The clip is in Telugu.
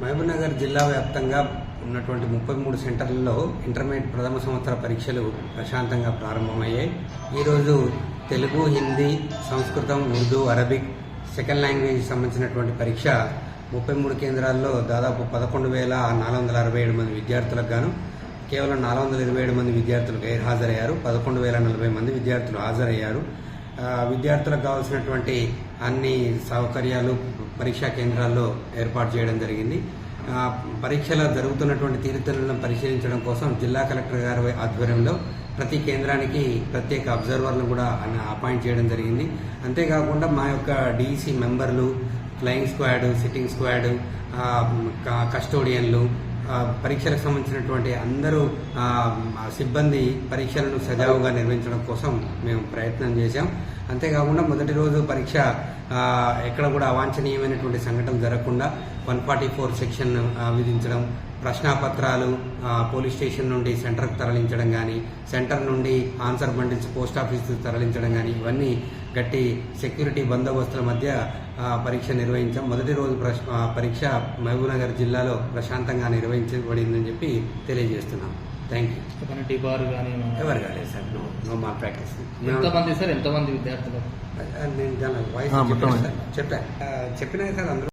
మహబూబ్నగర్ జిల్లా వ్యాప్తంగా ఉన్నటువంటి 33 సెంటర్లలో ఇంటర్మీడియట్ ప్రథమ సంవత్సర పరీక్షలు ప్రశాంతంగా ప్రారంభమయ్యాయి. ఈరోజు తెలుగు, హిందీ, సంస్కృతం, ఉర్దూ, అరబిక్ సెకండ్ లాంగ్వేజ్ సంబంధించినటువంటి పరీక్ష 33 కేంద్రాల్లో దాదాపు 11,467 మంది విద్యార్థులకు గాను కేవలం 427 మంది విద్యార్థులు గైర్హాజరయ్యారు. 11,040 మంది విద్యార్థులు హాజరయ్యారు. విద్యార్థులకు కావాల్సినటువంటి అన్ని సౌకర్యాలు పరీక్షా కేంద్రాల్లో ఏర్పాటు చేయడం జరిగింది. పరీక్షలో జరుగుతున్నటువంటి తీరుతెన్నులను పరిశీలించడం కోసం జిల్లా కలెక్టర్ గారి ఆధ్వర్యంలో ప్రతి కేంద్రానికి ప్రత్యేక అబ్జర్వర్లను కూడా అపాయింట్ చేయడం జరిగింది. అంతేకాకుండా మా యొక్క డీసీ మెంబర్లు, ఫ్లయింగ్ స్క్వాడ్, సిట్టింగ్ స్క్వాడ్, కస్టోడియన్లు, పరీక్షలకు సంబంధించినటువంటి అందరూ సిబ్బంది పరీక్షలను సజావుగా నిర్వహించడం కోసం మేము ప్రయత్నం చేశాం. అంతేకాకుండా మొదటి రోజు పరీక్ష ఎక్కడ కూడా అవాంఛనీయమైనటువంటి సంఘటనలు జరగకుండా 144 సెక్షన్ విధించడం, ప్రశ్నాపత్రాలు పోలీస్ స్టేషన్ నుండి సెంటర్కు తరలించడం కానీ, సెంటర్ నుండి ఆన్సర్ బండిల్స్ పోస్ట్ ఆఫీస్కు తరలించడం కానీ, ఇవన్నీ గట్టి సెక్యూరిటీ బందోబస్తుల మధ్య పరీక్ష నిర్వహించాం. మొదటి రోజు పరీక్ష మహబూబ్నగర్ జిల్లాలో ప్రశాంతంగా నిర్వహించబడిందని చెప్పి తెలియజేస్తున్నాం. Thank you. ఎవరు కాలేదు సార్, నో మాల్ ప్రాక్టీస్. ఎంతమంది విద్యార్థులు? నేను దాని వాయిస్ చెప్పాను సార్ అందరూ